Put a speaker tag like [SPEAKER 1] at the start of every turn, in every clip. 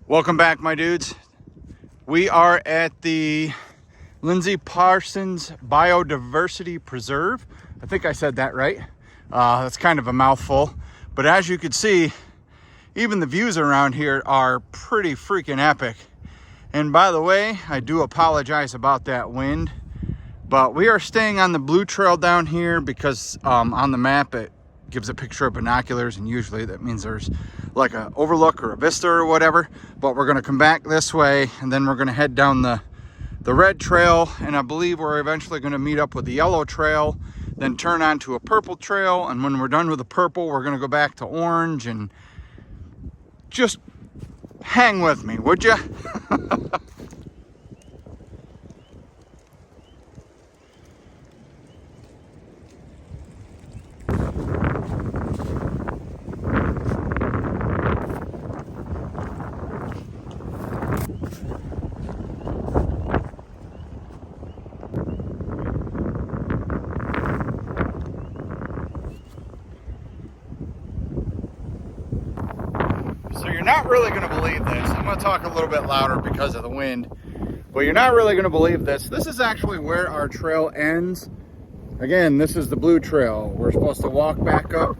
[SPEAKER 1] Welcome back, my dudes. We are at the Lindsay Parsons Biodiversity Preserve. I think I said that right. That's kind of a mouthful, but as you can see, even the views around here are pretty freaking epic. And by the way, I do apologize about that wind, but we are staying on the blue trail down here because on the map it gives a picture of binoculars, and usually that means there's like a overlook or a vista or whatever. But we're going to come back this way, and then we're going to head down the red trail, and I believe we're eventually going to meet up with the yellow trail, then turn onto a purple trail, and when we're done with the purple, we're going to go back to orange. And just hang with me, would you? So you're not really going to believe this. I'm going to talk a little bit louder because of the wind, but you're not really going to believe this. This is actually where our trail ends. Again, this is the blue trail. We're supposed to walk back up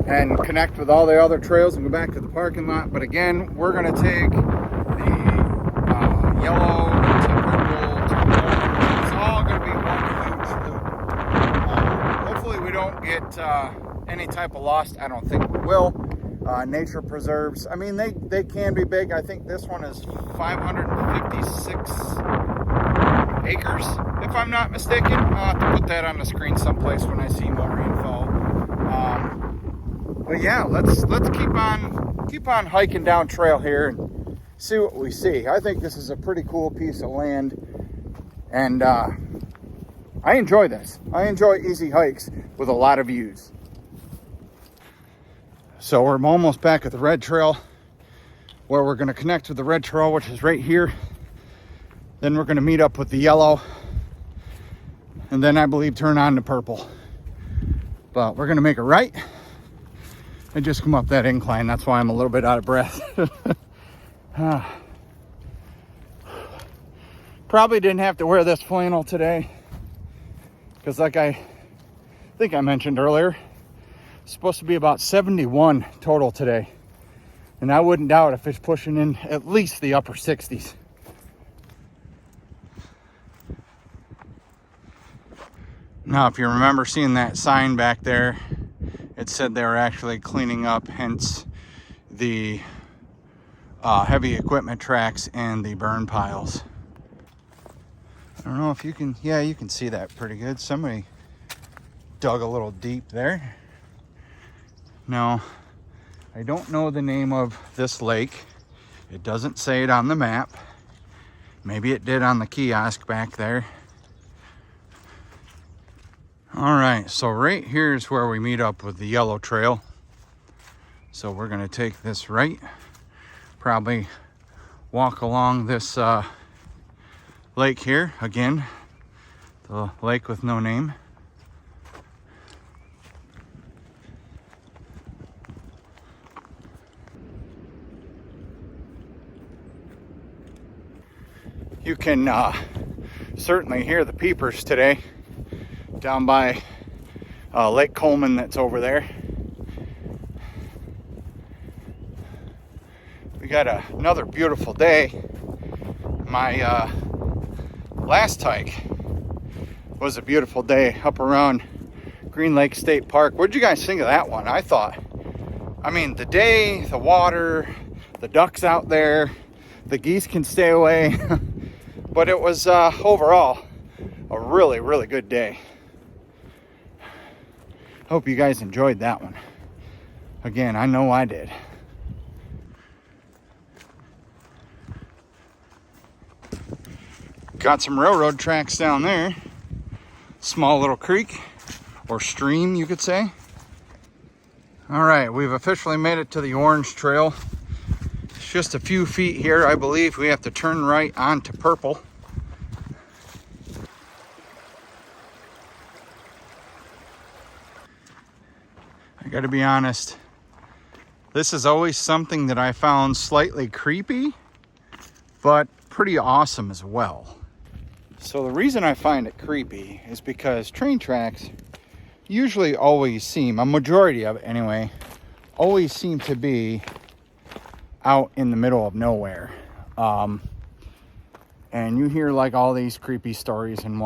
[SPEAKER 1] and connect with all the other trails and go back to the parking lot. But again, we're going to take the yellow to purple to orange. It's all going to be one huge loop. Hopefully we don't get any type of loss. I don't think we will. Nature preserves, I mean, they can be big. I think this one is 556 acres, if I'm not mistaken. I'll have to put that on the screen someplace when I see more info. But yeah, let's keep on hiking down trail here and see what we see. I think this is a pretty cool piece of land, and I enjoy this. I enjoy easy hikes with a lot of views. So we're almost back at the red trail, where we're going to connect with the red trail, which is right here. Then we're going to meet up with the yellow, and then I believe turn on to purple. But we're going to make a right and just come up that incline. That's why I'm a little bit out of breath. Probably didn't have to wear this flannel today, because like I think I mentioned earlier, it's supposed to be about 71 total today, and I wouldn't doubt if it's pushing in at least the upper 60s. Now, if you remember seeing that sign back there, it said they were actually cleaning up, hence the heavy equipment tracks and the burn piles. I don't know if you can, yeah, you can see that pretty good. Somebody dug a little deep there. Now, I don't know the name of this lake. It doesn't say it on the map. Maybe it did on the kiosk back there. All right, so right here is where we meet up with the yellow trail. So we're gonna take this right, probably walk along this lake here. Again, the lake with no name. You can certainly hear the peepers today down by Lake Coleman that's over there. We got another beautiful day. My last hike was a beautiful day up around Green Lake State Park. What did you guys think of that one? I mean, the day, the water, the ducks out there, the geese can stay away. But it was overall a really, really good day. Hope you guys enjoyed that one. Again, I know I did. Got some railroad tracks down there. Small little creek, or stream, you could say. All right, we've officially made it to the orange trail. Just a few feet here, I believe we have to turn right onto purple. I gotta be honest, This is always something that I found slightly creepy, but pretty awesome as well. So the reason I find it creepy is because train tracks usually always seem, a majority of it anyway, always seem to be out in the middle of nowhere. And you hear like all these creepy stories and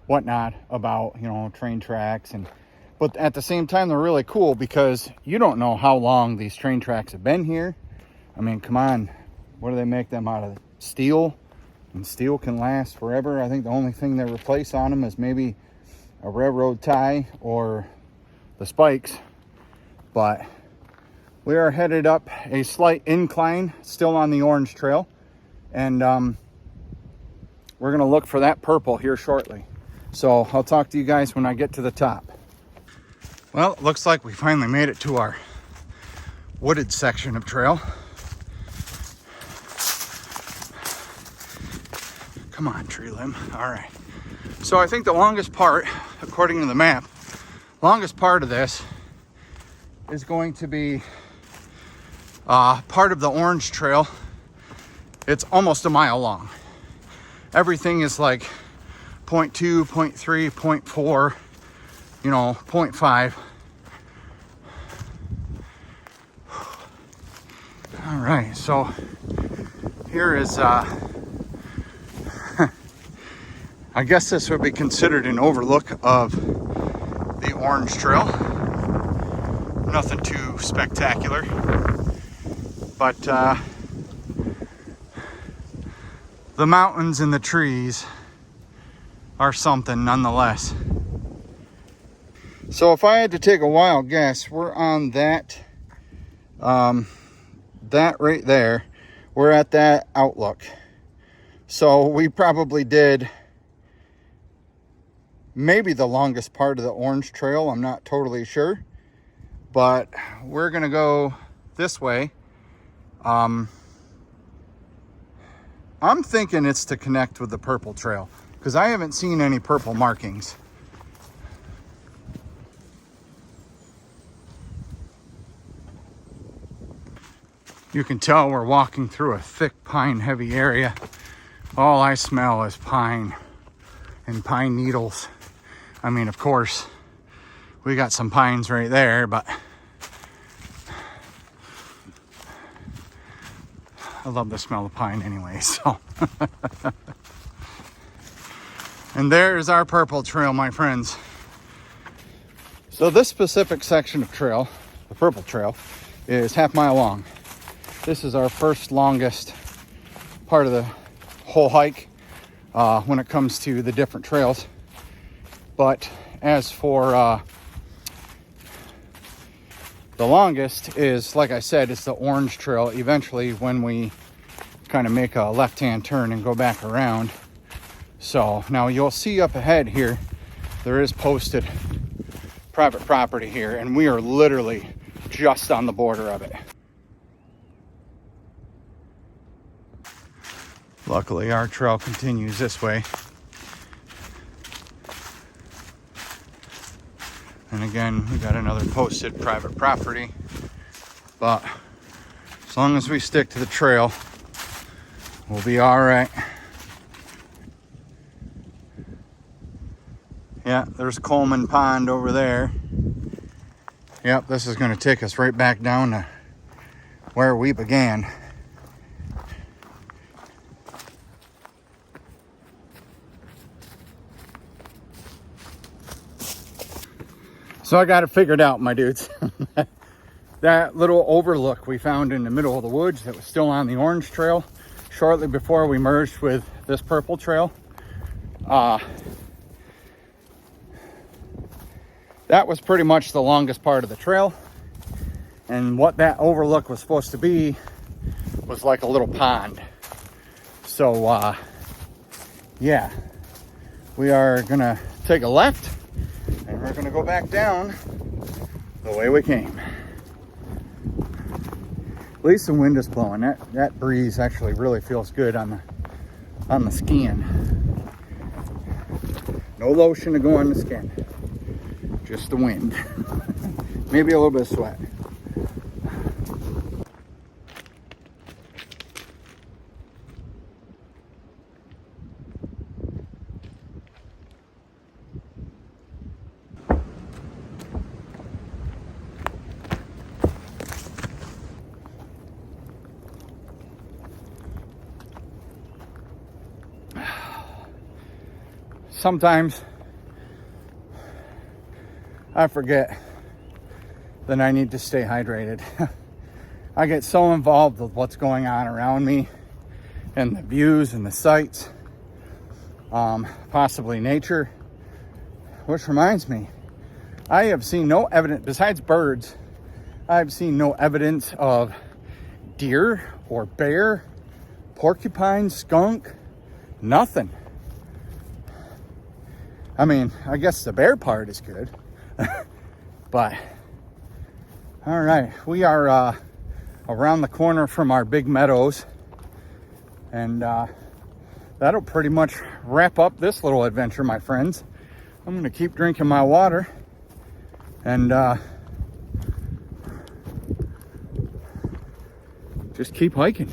[SPEAKER 1] whatnot about, you know, train tracks, but at the same time they're really cool because you don't know how long these train tracks have been here. I mean, come on, what do they make them out of? Steel, and steel can last forever. I think the only thing they replace on them is maybe a railroad tie or the spikes. But we are headed up a slight incline, still on the orange trail, and we're gonna look for that purple here shortly. So I'll talk to you guys when I get to the top. Well, it looks like we finally made it to our wooded section of trail. Come on, tree limb. All right. So I think the longest part, according to the map, longest part of this is going to be part of the orange trail. It's almost a mile long. Everything is like 0.2, 0.3, 0.4, you know, 0.5. All right, so here is, I guess this would be considered an overlook of the orange trail. Nothing too spectacular, but the mountains and the trees are something nonetheless. So if I had to take a wild guess, we're on that that right there. We're at that outlook. So we probably did maybe the longest part of the orange trail. I'm not totally sure, but we're gonna go this way. I'm thinking it's to connect with the purple trail because I haven't seen any purple markings. You can tell we're walking through a thick pine heavy area. All I smell is pine and pine needles. I mean, of course, we got some pines right there, but I love the smell of pine anyway, so. And there's our purple trail, my friends. So this specific section of trail, the purple trail, is half mile long. This is our first longest part of the whole hike when it comes to the different trails. But as for the longest is, like I said, it's the orange trail. Eventually when we kind of make a left-hand turn and go back around. So now you'll see up ahead here, there is posted private property here, and we are literally just on the border of it. Luckily, our trail continues this way. And again, we got another posted private property. But as long as we stick to the trail, we'll be all right. Yeah, there's Coleman Pond over there. Yep, this is going to take us right back down to where we began. So I got it figured out, my dudes. That little overlook we found in the middle of the woods that was still on the orange trail shortly before we merged with this purple trail. That was pretty much the longest part of the trail. And what that overlook was supposed to be was like a little pond. So yeah, we are gonna take a left and we're gonna go back down the way we came. At least the wind is blowing. That breeze actually really feels good on the skin. No lotion to go on the skin, just the wind. Maybe a little bit of sweat. sometimes I forget that I need to stay hydrated. I get so involved with what's going on around me and the views and the sights, possibly nature. Which reminds me, I have seen no evidence, besides birds, I've seen no evidence of deer or bear, porcupine, skunk, nothing. I mean, I guess the bear part is good. But, all right, we are around the corner from our big meadows. And that'll pretty much wrap up this little adventure, my friends. I'm gonna keep drinking my water and just keep hiking.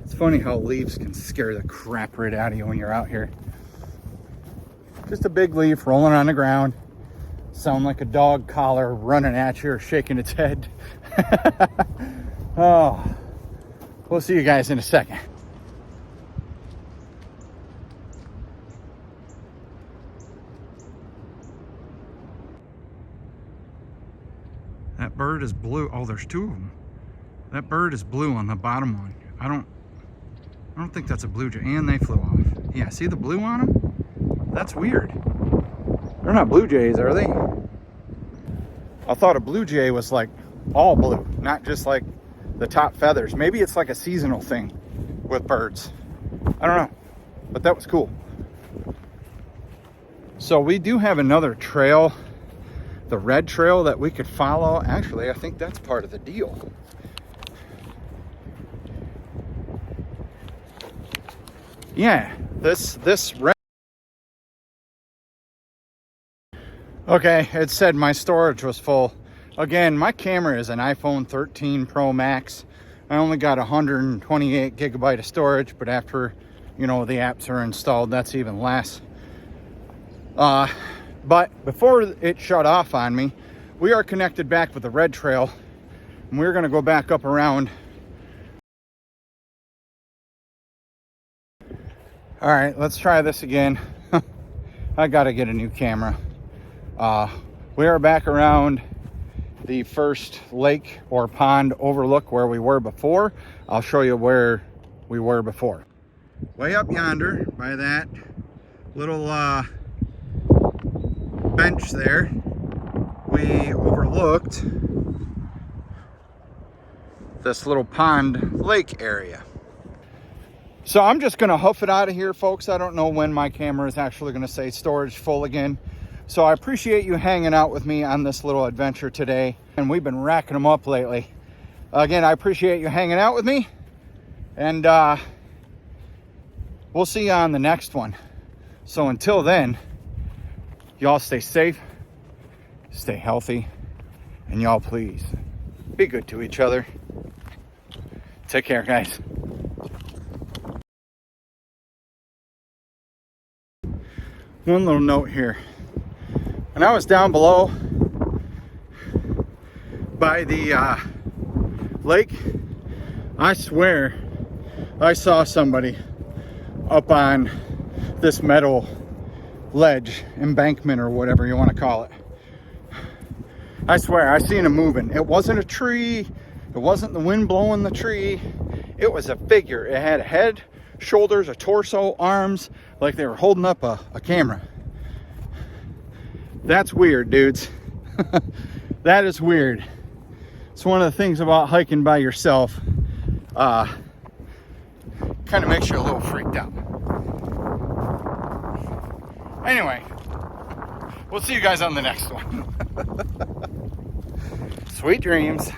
[SPEAKER 1] It's funny how leaves can scare the crap right out of you when you're out here. Just a big leaf rolling on the ground. Sound like a dog collar running at you or shaking its head. Oh, we'll see you guys in a second. That bird is blue. Oh, there's two of them. That bird is blue on the bottom one. I don't think that's a blue jay, and they flew off. Yeah, see the blue on them? That's weird. They're not blue jays, are they? I thought a blue jay was like all blue, not just like the top feathers. Maybe it's like a seasonal thing with birds. I don't know, but that was cool. So we do have another trail, the red trail that we could follow. Actually, I think that's part of the deal. Yeah, this red. Okay, it said my storage was full. Again, my camera is an iPhone 13 Pro Max. I only got 128 gigabyte of storage, but after, you know, the apps are installed, that's even less. But before it shut off on me, we are connected back with the red trail, and we're gonna go back up around. All right, let's try this again. I gotta get a new camera. We are back around the first lake or pond overlook where we were before. I'll show you where we were before. Way up yonder by that little bench there, we overlooked this little pond lake area. So I'm just gonna hoof it out of here, folks. I don't know when my camera is actually gonna say storage full again. So I appreciate you hanging out with me on this little adventure today. And we've been racking them up lately. Again, I appreciate you hanging out with me. And we'll see you on the next one. So until then, y'all stay safe, stay healthy, and y'all please be good to each other. Take care, guys. One little note here. When I was down below by the lake, I swear I saw somebody up on this metal ledge, embankment, or whatever you want to call it. I swear I seen him moving. It wasn't a tree. It wasn't the wind blowing the tree. It was a figure. It had a head, shoulders, a torso, arms, like they were holding up a camera. That's weird, dudes. That is weird. It's one of the things about hiking by yourself. Kind of makes you a little freaked out. Anyway, we'll see you guys on the next one. Sweet dreams.